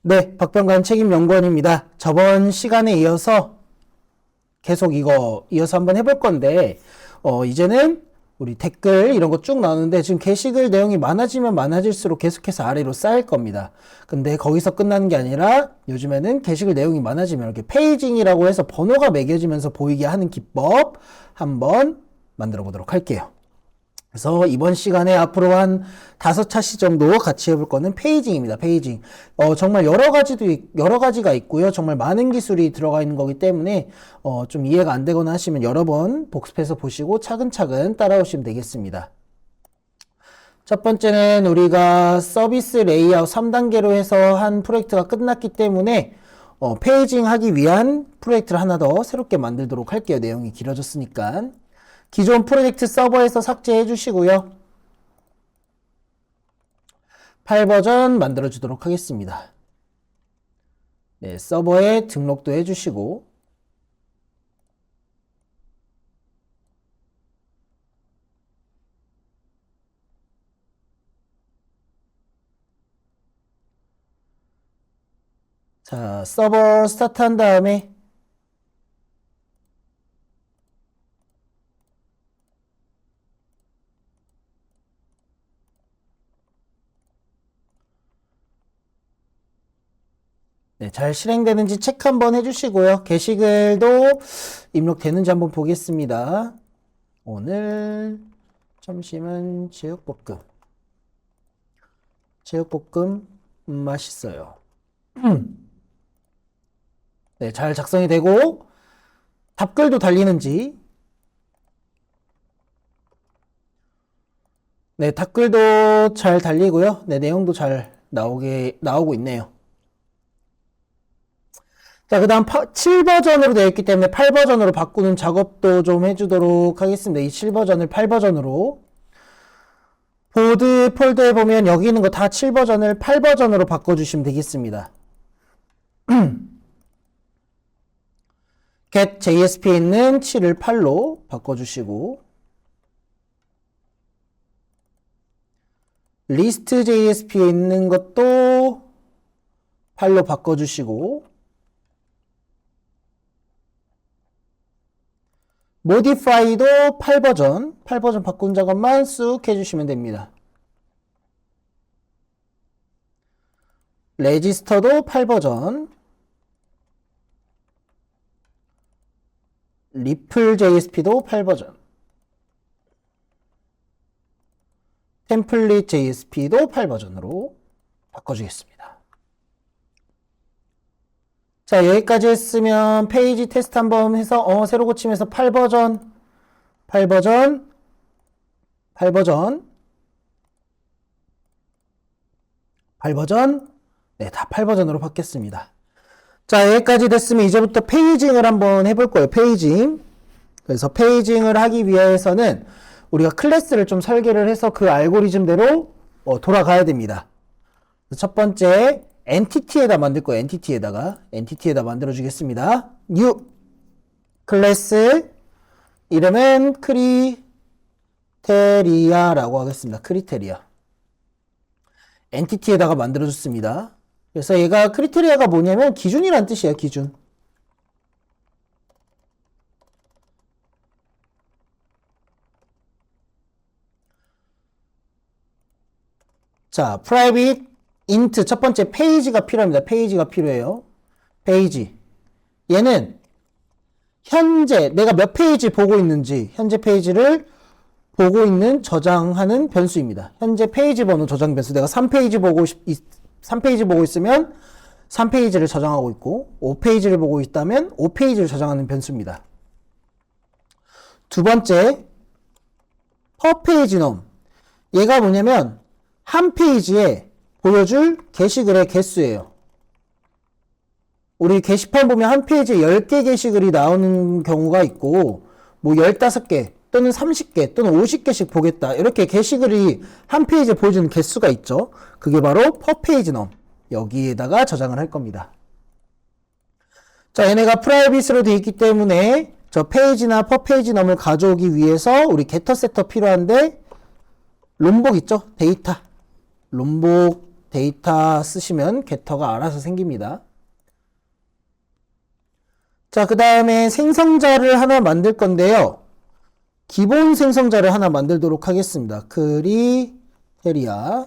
네, 박병관 책임연구원입니다. 저번 시간에 이어서 계속 이거 이어서 한번 해볼 건데, 이제는 우리 댓글 이런 거 쭉 나오는데 지금 게시글 내용이 많아지면 많아질수록 계속해서 아래로 쌓일 겁니다. 근데 거기서 끝나는 게 아니라 요즘에는 게시글 내용이 많아지면 이렇게 페이징이라고 해서 번호가 매겨지면서 보이게 하는 기법 한번 만들어 보도록 할게요. 그래서 이번 시간에 앞으로 한 5차시 정도 같이 해볼 거는 페이징입니다. 페이징. 정말 여러 가지가 있고요. 정말 많은 기술이 들어가 있는 거기 때문에, 좀 이해가 안 되거나 하시면 여러 번 복습해서 보시고 차근차근 따라오시면 되겠습니다. 첫 번째는 우리가 서비스 레이아웃 3단계로 해서 한 프로젝트가 끝났기 때문에, 페이징 하기 위한 프로젝트를 하나 더 새롭게 만들도록 할게요. 내용이 길어졌으니까. 기존 프로젝트 서버에서 삭제해 주시고요. 파일 버전 만들어 주도록 하겠습니다. 네, 서버에 등록도 해 주시고 자, 서버 스타트 한 다음에 네, 잘 실행되는지 체크 한번 해주시고요. 게시글도 입력되는지 한번 보겠습니다. 오늘 점심은 제육볶음. 제육볶음 맛있어요. 네, 잘 작성이 되고 답글도 달리는지. 네, 답글도 잘 달리고요. 네, 내용도 잘 나오고 있네요. 자, 그 다음 7버전으로 되어 있기 때문에 8버전으로 바꾸는 작업도 좀 해주도록 하겠습니다. 이 7버전을 8버전으로. 보드 폴더에 보면 여기 있는 거 다 7버전을 8버전으로 바꿔주시면 되겠습니다. get JSP에 있는 7을 8로 바꿔주시고 list JSP에 있는 것도 8로 바꿔주시고 modify도 8버전 바꾼 작업만 쑥 해주시면 됩니다. register도 8버전 ripple JSP도 8버전 template JSP도 8버전으로 바꿔주겠습니다. 자, 여기까지 했으면 페이지 테스트 한번 해서 새로 고치면서 8버전 네, 다 8버전으로 바뀌었습니다. 자, 여기까지 됐으면 이제부터 페이징을 한번 해볼 거예요. 페이징. 그래서 페이징을 하기 위해서는 우리가 클래스를 좀 설계를 해서 그 알고리즘대로 돌아가야 됩니다. 첫 번째 엔티티에다 만들 거예요. 엔티티에다 만들어 주겠습니다. new 클래스 이름은 크리테리아라고 하겠습니다. 크리테리아 엔티티에다가 만들어 줬습니다. 그래서 얘가 크리테리아가 뭐냐면 기준이란 뜻이에요. 기준. 자, private int 첫 번째 페이지가 필요합니다. 페이지가 필요해요. 페이지. 얘는 현재 내가 몇 페이지 보고 있는지 현재 페이지를 보고 있는 저장하는 변수입니다. 현재 페이지 번호 저장 변수. 내가 3페이지 보고 있으면 3페이지를 저장하고 있고 5페이지를 보고 있다면 5페이지를 저장하는 변수입니다. 두 번째 per page num. 얘가 뭐냐면 한 페이지에 보여줄 게시글의 개수예요. 우리 게시판 보면 한 페이지에 10개 게시글이 나오는 경우가 있고 뭐 15개 또는 30개 또는 50개씩 보겠다. 이렇게 게시글이 한 페이지에 보여주는 개수가 있죠. 그게 바로 per page num. 여기에다가 저장을 할 겁니다. 자, 얘네가 프라이빗으로 되어 있기 때문에 저 페이지나 per page num을 가져오기 위해서 우리 getter setter 필요한데 롬복 있죠? 데이터. 롬복 데이터 쓰시면 게터가 알아서 생깁니다. 자, 그 다음에 생성자를 하나 만들 건데요. 기본 생성자를 하나 만들도록 하겠습니다. 크리테리아.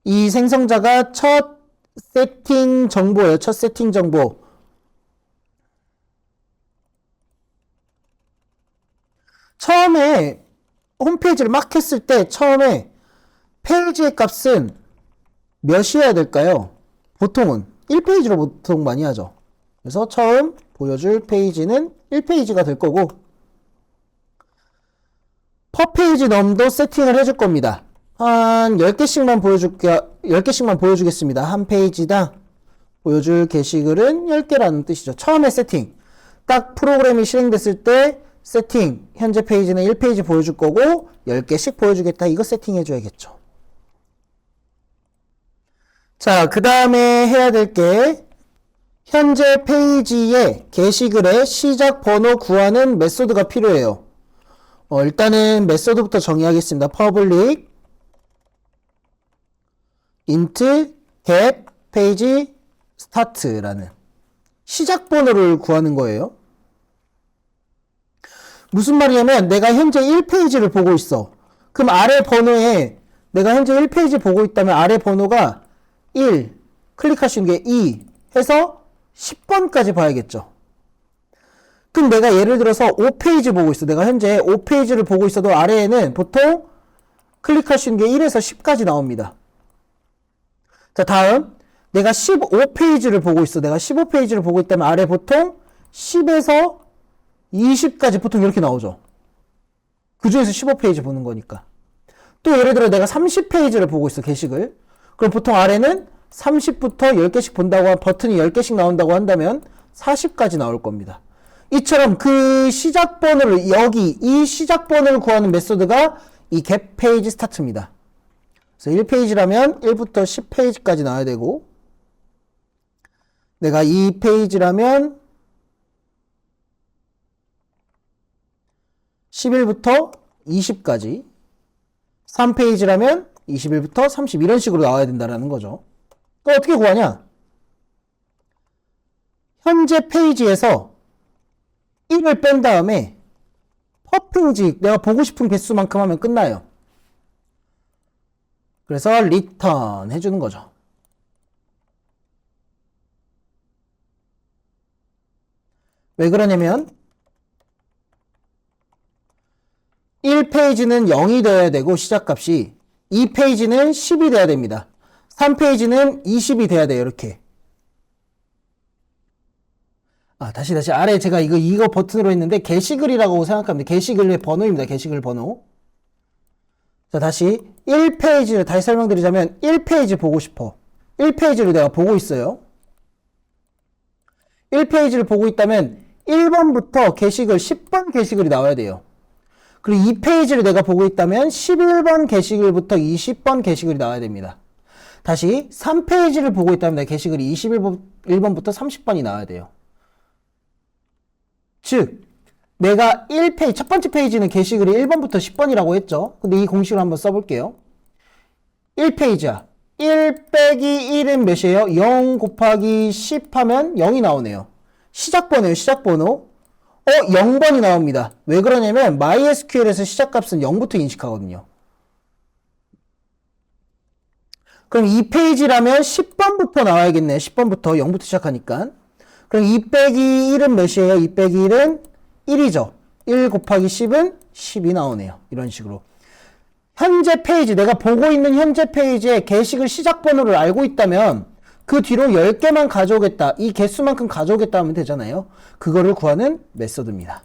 이 생성자가 첫 세팅 정보예요. 첫 세팅 정보. 처음에 홈페이지를 막 했을 때 처음에 페이지의 값은 몇이어야 될까요? 보통은 1페이지로 보통 많이 하죠. 그래서 처음 보여줄 페이지는 1페이지가 될 거고 per 페이지 넘도 세팅을 해줄 겁니다. 한 10개씩만 10개씩만 보여주겠습니다. 한 페이지당 보여줄 게시글은 10개라는 뜻이죠. 처음에 세팅. 딱 프로그램이 실행됐을 때 세팅. 현재 페이지는 1페이지 보여줄 거고 10개씩 보여주겠다. 이거 세팅해줘야겠죠. 자, 그 다음에 해야 될 게 현재 페이지의 게시글의 시작 번호 구하는 메소드가 필요해요. 일단은 메소드부터 정의하겠습니다. public int get page start라는 시작 번호를 구하는 거예요. 무슨 말이냐면 내가 현재 1페이지를 보고 있어. 그럼 아래 번호에 내가 현재 1페이지 보고 있다면 아래 번호가 1 클릭하시는 게 2 해서 10번까지 봐야겠죠. 그럼 내가 예를 들어서 5페이지 보고 있어. 내가 현재 5페이지를 보고 있어도 아래에는 보통 클릭하시는 게 1에서 10까지 나옵니다. 자, 다음 내가 15페이지를 보고 있어. 내가 15페이지를 보고 있다면 아래 보통 10에서 20까지 보통 이렇게 나오죠. 그 중에서 15페이지 보는 거니까. 또 예를 들어 내가 30페이지를 보고 있어. 게시글. 그럼 보통 아래는 30부터 10개씩 본다고 버튼이 10개씩 나온다고 한다면 40까지 나올 겁니다. 이처럼 그 시작 번호를 여기 이 시작 번호를 구하는 메소드가 이 get page start입니다. 그래서 1페이지라면 1부터 10페이지까지 나와야 되고 내가 2페이지라면 11부터 20까지 3페이지라면 21부터 30 이런 식으로 나와야 된다는 거죠. 그럼 어떻게 구하냐? 현재 페이지에서 1을 뺀 다음에 per 페이지 내가 보고 싶은 개수만큼 하면 끝나요. 그래서 return 해주는 거죠. 왜 그러냐면 1페이지는 0이 되어야 되고 시작값이 2페이지는 10이 돼야 됩니다. 3페이지는 20이 돼야 돼요. 이렇게. 다시 아래 제가 이거 버튼으로 했는데 게시글이라고 생각하면 돼요. 게시글의 번호입니다. 게시글 번호. 자, 다시 1페이지를 다시 설명드리자면 1페이지 보고 싶어. 1페이지를 내가 보고 있어요. 1페이지를 보고 있다면 1번부터 게시글 10번 게시글이 나와야 돼요. 그리고 2페이지를 내가 보고 있다면 11번 게시글부터 20번 게시글이 나와야 됩니다. 다시 3페이지를 보고 있다면 내 게시글이 21번부터 30번이 나와야 돼요. 즉 내가 1페이지 첫 번째 페이지는 게시글이 1번부터 10번이라고 했죠. 근데 이 공식을 한번 써볼게요. 1페이지야. 1 빼기 1은 몇이에요? 0 곱하기 10 하면 0이 나오네요. 시작번호예요. 시작번호. 0번이 나옵니다. 왜 그러냐면 MySQL에서 시작값은 0부터 인식하거든요. 그럼 2페이지라면 10번부터 나와야겠네요. 10번부터 0부터 시작하니까. 그럼 2 빼기 1은 몇이에요? 2 빼기 1은 1이죠. 1 곱하기 10은 10이 나오네요. 이런 식으로. 현재 페이지, 내가 보고 있는 현재 페이지에 게시글 시작 번호를 알고 있다면 그 뒤로 10개만 가져오겠다. 이 개수만큼 가져오겠다 하면 되잖아요. 그거를 구하는 메소드입니다.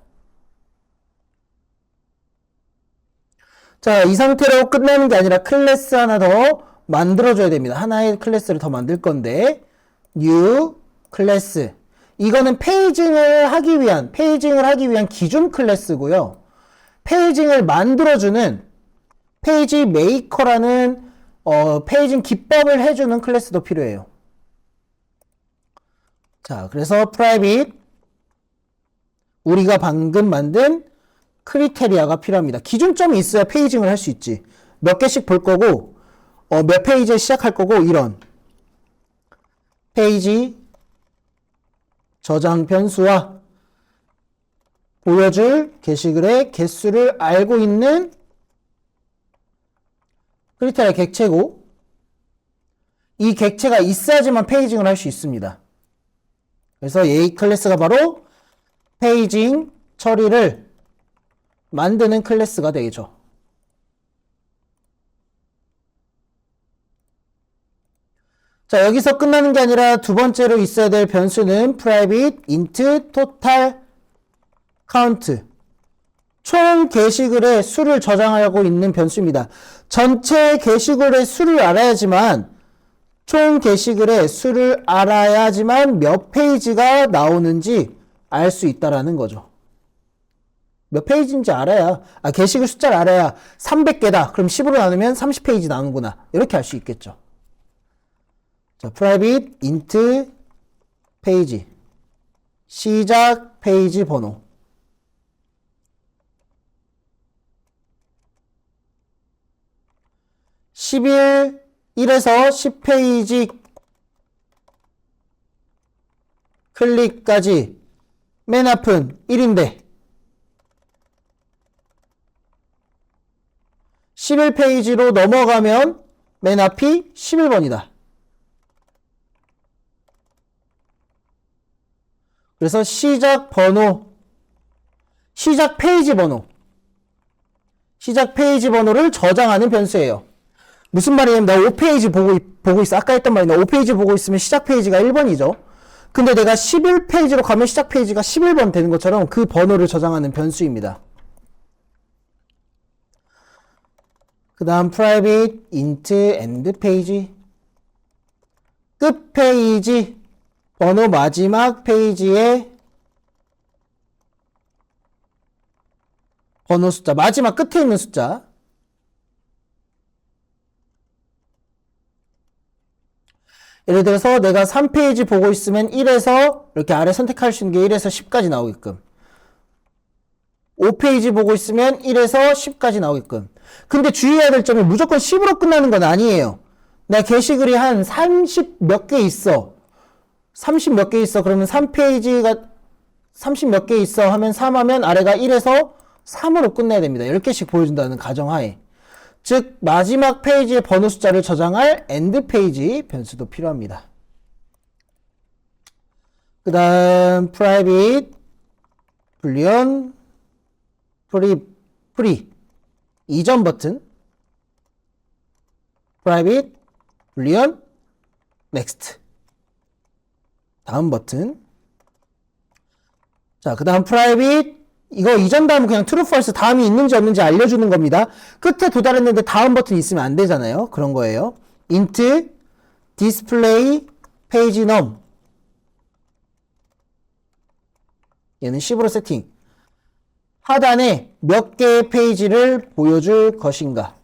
자, 이 상태로 끝나는 게 아니라 클래스 하나 더 만들어줘야 됩니다. 하나의 클래스를 더 만들 건데 new 클래스. 이거는 페이징을 하기 위한 기준 클래스고요. 페이징을 만들어주는 페이지 메이커라는 페이징 기법을 해주는 클래스도 필요해요. 자, 그래서 private 우리가 방금 만든 크리테리아가 필요합니다. 기준점이 있어야 페이징을 할 수 있지. 몇 개씩 볼 거고, 몇 페이지에 시작할 거고, 이런. 페이지, 저장 변수와 보여줄 게시글의 개수를 알고 있는 크리테리아 객체고, 이 객체가 있어야지만 페이징을 할 수 있습니다. 그래서 A 클래스가 바로 페이징 처리를 만드는 클래스가 되겠죠. 자, 여기서 끝나는 게 아니라 두 번째로 있어야 될 변수는 private int total count. 총 게시글의 수를 저장하고 있는 변수입니다. 전체 게시글의 수를 알아야지만 총 게시글의 수를 알아야지만 몇 페이지가 나오는지 알 수 있다라는 거죠. 몇 페이지인지 알아야, 게시글 숫자를 알아야 300개다. 그럼 10으로 나누면 30페이지 나오는구나. 이렇게 알 수 있겠죠. 자, private int 페이지. 시작 페이지 번호. 1에서 10페이지 클릭까지 맨 앞은 1인데 11페이지로 넘어가면 맨 앞이 11번이다. 그래서 시작 번호, 시작 페이지 번호, 시작 페이지 번호를 저장하는 변수예요. 무슨 말이냐면 나 5페이지 보고 있어. 아까 했던 말인데 5페이지 보고 있으면 시작 페이지가 1번이죠. 근데 내가 11페이지로 가면 시작 페이지가 11번 되는 것처럼 그 번호를 저장하는 변수입니다. 그 다음 private int end page. 끝 페이지 번호 마지막 페이지의 번호 숫자, 마지막 끝에 있는 숫자. 예를 들어서 내가 3페이지 보고 있으면 1에서 이렇게 아래 선택할 수 있는 게 1에서 10까지 나오게끔, 5페이지 보고 있으면 1에서 10까지 나오게끔. 근데 주의해야 될 점이 무조건 10으로 끝나는 건 아니에요. 나 게시글이 한 30 몇 개 있어. 30 몇 개 있어. 그러면 3페이지가 30 몇 개 있어 하면 3 하면 아래가 1에서 3으로 끝내야 됩니다. 10개씩 보여준다는 가정하에. 즉 마지막 페이지의 번호 숫자를 저장할 end 페이지 변수도 필요합니다. 그 다음 private boolean free 이전 버튼 private boolean next 다음 버튼. 자, 그 다음 private 이거 이전 다음은 그냥 true, false 다음이 있는지 없는지 알려주는 겁니다. 끝에 도달했는데 다음 버튼 있으면 안 되잖아요. 그런 거예요. int display page num 얘는 10으로 세팅. 하단에 몇 개의 페이지를 보여줄 것인가.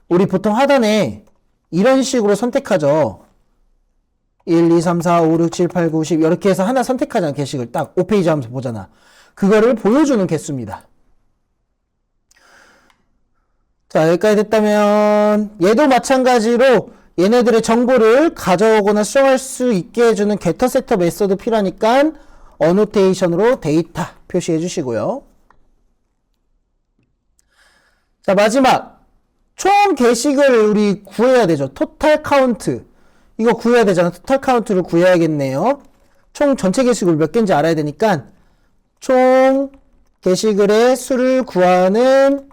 우리 보통 하단에 이런 식으로 선택하죠. 1, 2, 3, 4, 5, 6, 7, 8, 9, 10 이렇게 해서 하나 선택하잖아. 게시글 딱 5페이지 하면서 보잖아. 그거를 보여주는 개수입니다. 자, 여기까지 됐다면 얘도 마찬가지로 얘네들의 정보를 가져오거나 수정할 수 있게 해주는 getter, setter 메소드 필요하니까 어노테이션으로 데이터 표시해 주시고요. 자, 마지막 총 게시글 우리 구해야 되죠. 토탈 카운트 이거 구해야 되잖아. 토탈 카운트를 구해야겠네요. 총 전체 게시글 몇 개인지 알아야 되니까 총 게시글의 수를 구하는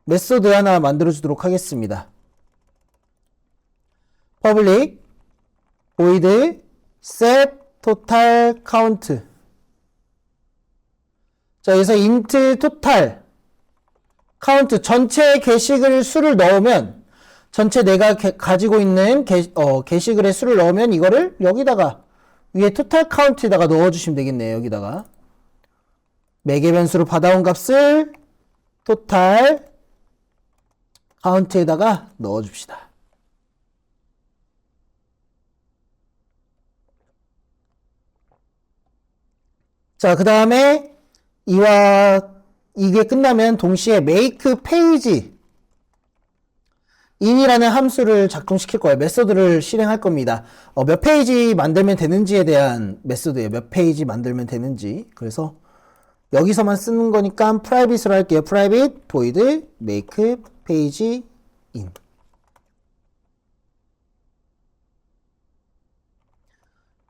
메소드 하나 만들어 주도록 하겠습니다. public void set total count. 자, 여기서 int total count 전체 게시글 수를 넣으면 전체 내가 가지고 있는 게시글의 수를 넣으면 이거를 여기다가 위에 total count에다가 넣어주시면 되겠네요. 여기다가 매개 변수로 받아온 값을 total count에다가 넣어줍시다. 자, 그 다음에 이와 이게 끝나면 동시에 make page in이라는 함수를 작동시킬 거예요. 메소드를 실행할 겁니다. 몇 페이지 만들면 되는지에 대한 메소드예요. 몇 페이지 만들면 되는지. 그래서 여기서만 쓰는 거니까 private로 할게요. private void make page in.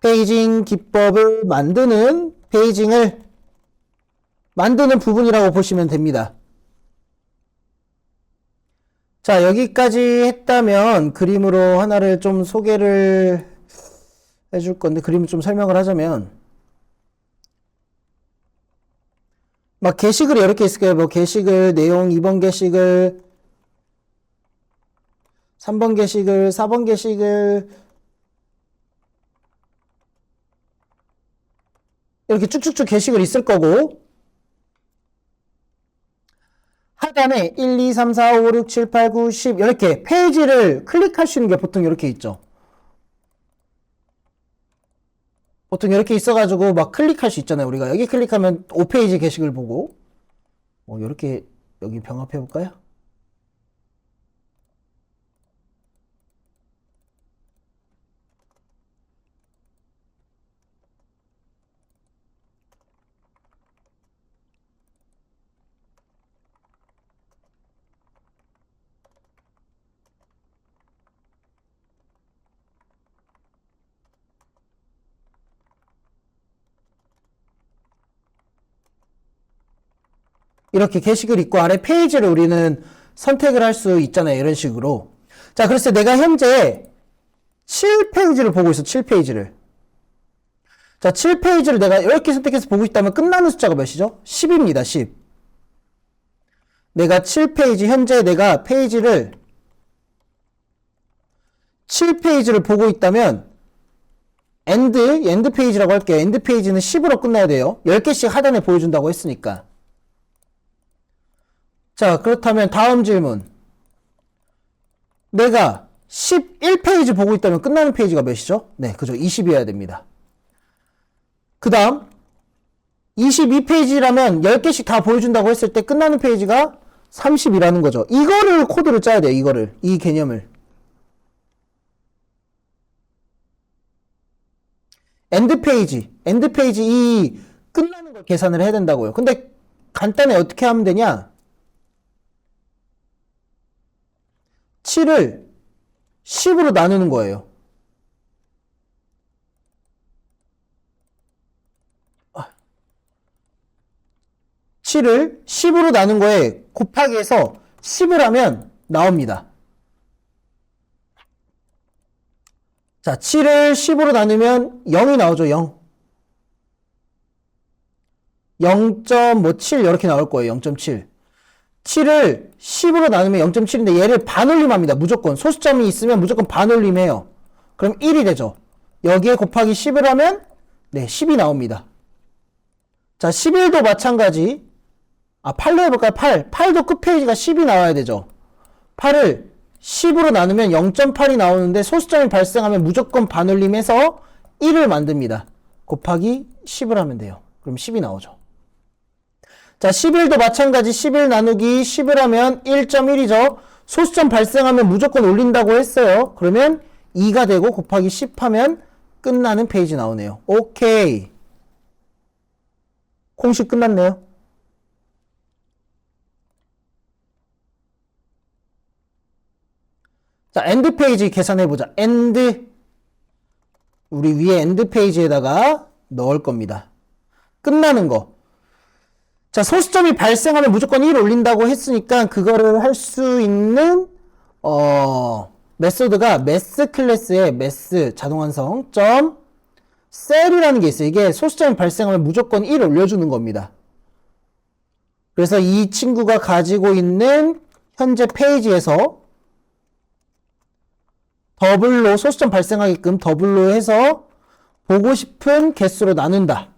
페이징 기법을 페이징을 만드는 부분이라고 보시면 됩니다. 자, 여기까지 했다면 그림으로 하나를 좀 소개를 해줄 건데, 그림을 좀 설명을 하자면, 막 게시글이 이렇게 있을 거예요. 뭐 게시글 내용 2번 게시글, 3번 게시글, 4번 게시글, 이렇게 쭉쭉쭉 게시글 있을 거고, 하단에 1, 2, 3, 4, 5, 6, 7, 8, 9, 10 이렇게 페이지를 클릭할 수 있는 게 보통 이렇게 있죠. 보통 이렇게 있어가지고 막 클릭할 수 있잖아요. 우리가 여기 클릭하면 5페이지 게시글 보고 이렇게 여기 병합해 볼까요? 이렇게 게시글 있고 아래 페이지를 우리는 선택을 할 수 있잖아요. 이런 식으로. 자, 그래서 내가 현재 7페이지를 보고 있어. 7페이지를. 자, 7페이지를 내가 이렇게 선택해서 보고 있다면 끝나는 숫자가 몇이죠? 10입니다. 10. 내가 7페이지, 현재 내가 페이지를 7페이지를 보고 있다면 엔드 페이지라고 할게요. 엔드 페이지는 10으로 끝나야 돼요. 10개씩 하단에 보여준다고 했으니까. 자, 그렇다면 다음 질문. 내가 11페이지 보고 있다면 끝나는 페이지가 몇이죠? 네, 그죠. 20이어야 됩니다. 그 다음 22페이지라면 10개씩 다 보여준다고 했을 때 끝나는 페이지가 30이라는 거죠. 이거를 코드를 짜야 돼요. 이 개념을. 엔드 페이지 이 끝나는 걸 계산을 해야 된다고요. 근데 간단히 어떻게 하면 되냐? 7을 10으로 나누는 거예요. (7을) 10으로 나눈 거에 곱하기 해서 10을 하면 나옵니다. 자, 7을 10으로 나누면 0이 나오죠. 0. 0.7 이렇게 나올 거예요. 0.7. 7을 10으로 나누면 0.7인데 얘를 반올림합니다. 무조건. 소수점이 있으면 무조건 반올림해요. 그럼 1이 되죠. 여기에 곱하기 10을 하면 네, 10이 나옵니다. 자, 11도 마찬가지. 8로 해볼까요? 8도 끝페이지가 10이 나와야 되죠. 8을 10으로 나누면 0.8이 나오는데 소수점이 발생하면 무조건 반올림해서 1을 만듭니다. 곱하기 10을 하면 돼요. 그럼 10이 나오죠. 자, 11도 마찬가지. 11 나누기 10을 하면 1.1이죠. 소수점 발생하면 무조건 올린다고 했어요. 그러면 2가 되고 곱하기 10 하면 끝나는 페이지 나오네요. 오케이. 공식 끝났네요. 자, 엔드 페이지 계산해보자. 엔드. 우리 위에 엔드 페이지에다가 넣을 겁니다. 끝나는 거. 자, 소수점이 발생하면 무조건 1 올린다고 했으니까 그거를 할 수 있는 메소드가 매스 클래스의 매스 자동완성 점 셀이라는 게 있어요. 이게 소수점이 발생하면 무조건 1 올려주는 겁니다. 그래서 이 친구가 가지고 있는 현재 페이지에서 더블로 소수점 발생하게끔 더블로 해서 보고 싶은 개수로 나눈다.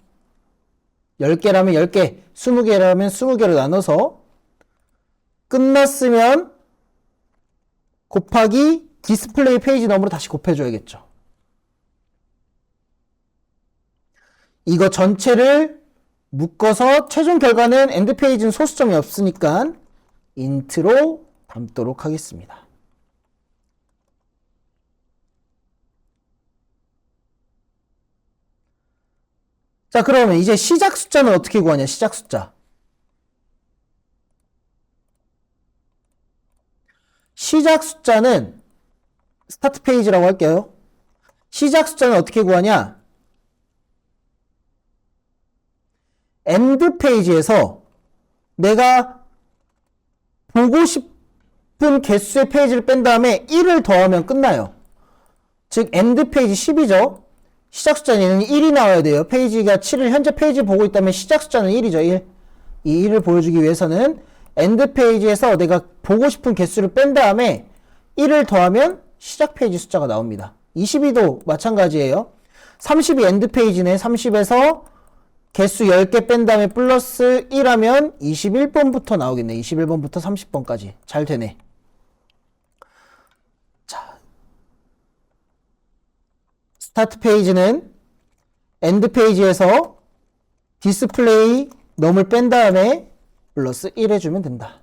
10개라면 10개, 20개라면 20개로 나눠서 끝났으면 곱하기 디스플레이 페이지 너머로 다시 곱해줘야겠죠. 이거 전체를 묶어서 최종 결과는 엔드 페이지는 소수점이 없으니까 int로 담도록 하겠습니다. 자, 그러면 이제 시작 숫자는 어떻게 구하냐? 시작 숫자. 시작 숫자는 스타트 페이지라고 할게요. 시작 숫자는 어떻게 구하냐? 엔드 페이지에서 내가 보고 싶은 개수의 페이지를 뺀 다음에 1을 더하면 끝나요. 즉 엔드 페이지 10이죠. 시작 숫자는 1이 나와야 돼요. 페이지가 7을 현재 페이지 보고 있다면 시작 숫자는 1이죠. 1. 이 1을 보여주기 위해서는 엔드 페이지에서 내가 보고 싶은 개수를 뺀 다음에 1을 더하면 시작 페이지 숫자가 나옵니다. 22도 마찬가지예요. 30이 엔드 페이지네. 30에서 개수 10개 뺀 다음에 플러스 1하면 21번부터 나오겠네. 21번부터 30번까지. 잘 되네. 자, 스타트 페이지는 엔드 페이지에서 디스플레이 넘을 뺀 다음에 플러스 1 해주면 된다.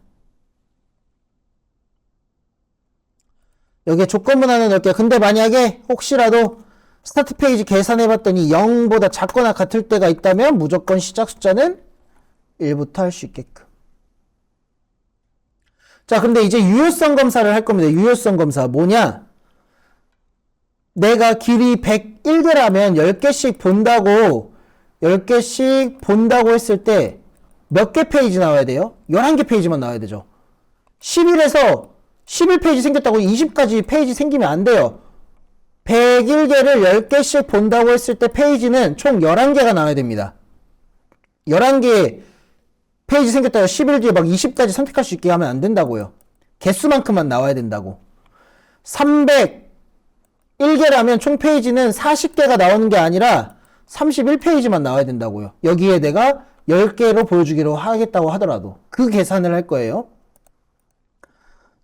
여기에 조건문 하나 넣을게요. 근데 만약에 혹시라도 스타트 페이지 계산해봤더니 0보다 작거나 같을 때가 있다면 무조건 시작 숫자는 1부터 할 수 있게끔. 자, 근데 이제 유효성 검사를 할 겁니다. 유효성 검사. 뭐냐? 내가 길이 101개라면 10개씩 본다고, 10개씩 본다고 했을 때 몇 개 페이지 나와야 돼요? 11개 페이지만 나와야 되죠. 11에서 11페이지 생겼다고 20까지 페이지 생기면 안 돼요. 101개를 10개씩 본다고 했을 때 페이지는 총 11개가 나와야 됩니다. 11개 페이지 생겼다고 11개에 막 20까지 선택할 수 있게 하면 안 된다고요. 개수만큼만 나와야 된다고. 301개라면 총 페이지는 40개가 나오는 게 아니라 31페이지만 나와야 된다고요. 여기에 내가 10개로 보여주기로 하겠다고 하더라도 그 계산을 할 거예요.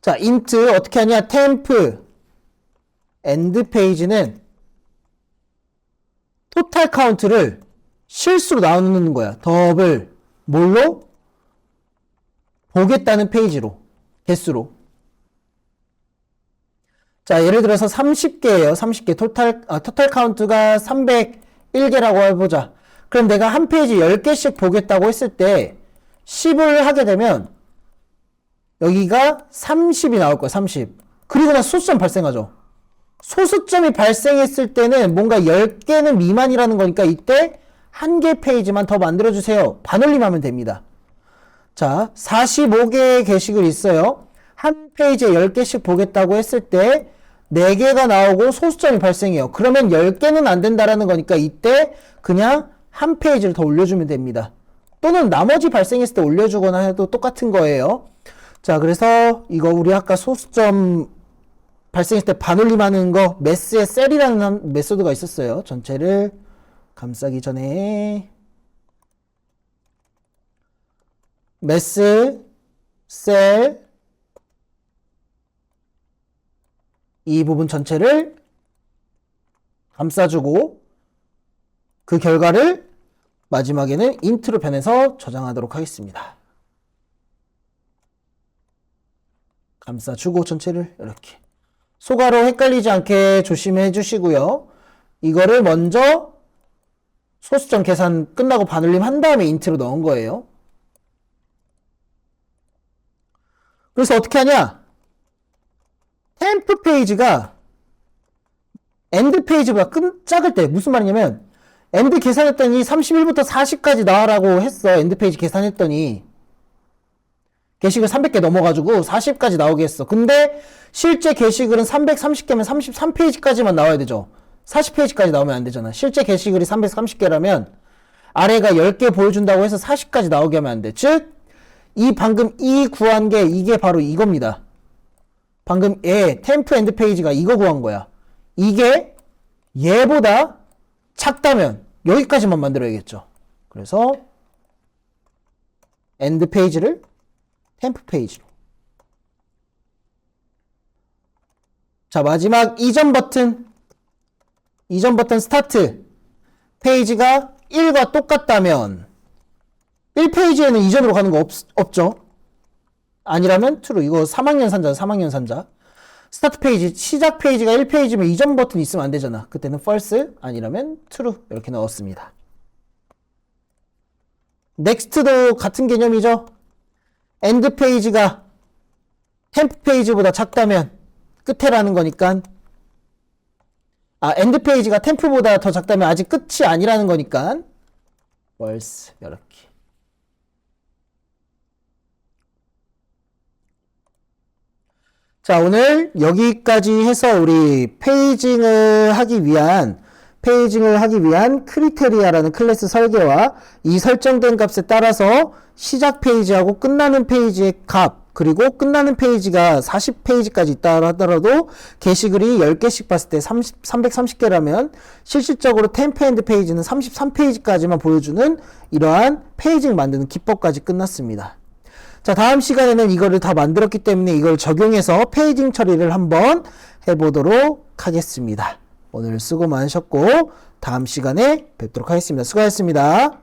자, int 어떻게 하냐? temp end 페이지는 토탈 카운트를 실수로 나누는 거야. 더블 뭘로? 보겠다는 페이지로, 개수로. 자, 예를 들어서 30개예요. 30개 토탈 카운트가 301개라고 해보자. 그럼 내가 한 페이지 10개씩 보겠다고 했을 때 10을 하게 되면 여기가 30이 나올 거야. 30. 그리고 나 소수점 발생하죠. 소수점이 발생했을 때는 뭔가 10개는 미만이라는 거니까 이때 한 개 페이지만 더 만들어주세요. 반올림하면 됩니다. 자, 45개의 게시글이 있어요. 한 페이지에 10개씩 보겠다고 했을 때 4개가 나오고 소수점이 발생해요. 그러면 10개는 안 된다라는 거니까 이때 그냥 한 페이지를 더 올려주면 됩니다. 또는 나머지 발생했을 때 올려주거나 해도 똑같은 거예요. 자, 그래서 이거 우리 아까 소수점 발생했을 때 반올림하는 거 매스의 셀이라는 메소드가 있었어요. 전체를 감싸기 전에 매스 셀 이 부분 전체를 감싸주고 그 결과를 마지막에는 int로 변해서 저장하도록 하겠습니다. 감싸주고 전체를 이렇게 소가로 헷갈리지 않게 조심해 주시고요. 이거를 먼저 소수점 계산 끝나고 반올림 한 다음에 int로 넣은 거예요. 그래서 어떻게 하냐? 템프 페이지가 엔드 페이지보다 작을 때 무슨 말이냐면 엔드 계산했더니 31부터 40까지 나와라고 했어. 엔드 페이지 계산했더니 게시글 300개 넘어가지고 40까지 나오게 했어. 근데 실제 게시글은 330개면 33페이지까지만 나와야 되죠. 40페이지까지 나오면 안 되잖아. 실제 게시글이 330개라면 아래가 10개 보여준다고 해서 40까지 나오게 하면 안 돼. 즉, 방금 구한 게 이게 바로 이겁니다. 방금 템프 엔드 페이지가 이거 구한 거야. 이게 얘보다 작다면 여기까지만 만들어야겠죠. 그래서 엔드 페이지를 템프 페이지로. 자, 마지막 이전 버튼 스타트. 페이지가 1과 똑같다면 1페이지에는 이전으로 가는 거 없죠? 아니라면 true. 이거 3학년 산자, 3학년 산자. 스타트 페이지, 시작 페이지가 1페이지면 이전 버튼이 있으면 안 되잖아. 그때는 false, 아니라면 true. 이렇게 넣었습니다. next도 같은 개념이죠. end 페이지가 temp 페이지보다 작다면 끝에라는 거니까, end 페이지가 temp보다 더 작다면 아직 끝이 아니라는 거니까 false. 이렇게. 자, 오늘 여기까지 해서 우리 페이징을 하기 위한 크리테리아라는 클래스 설계와 이 설정된 값에 따라서 시작 페이지하고 끝나는 페이지의 값, 그리고 끝나는 페이지가 40페이지까지 있다 하더라도 게시글이 10개씩 봤을 때 330개라면 실질적으로 템프엔드 페이지는 33페이지까지만 보여주는 이러한 페이징 만드는 기법까지 끝났습니다. 자, 다음 시간에는 이거를 다 만들었기 때문에 이걸 적용해서 페이징 처리를 한번 해보도록 하겠습니다. 오늘 수고 많으셨고 다음 시간에 뵙도록 하겠습니다. 수고하셨습니다.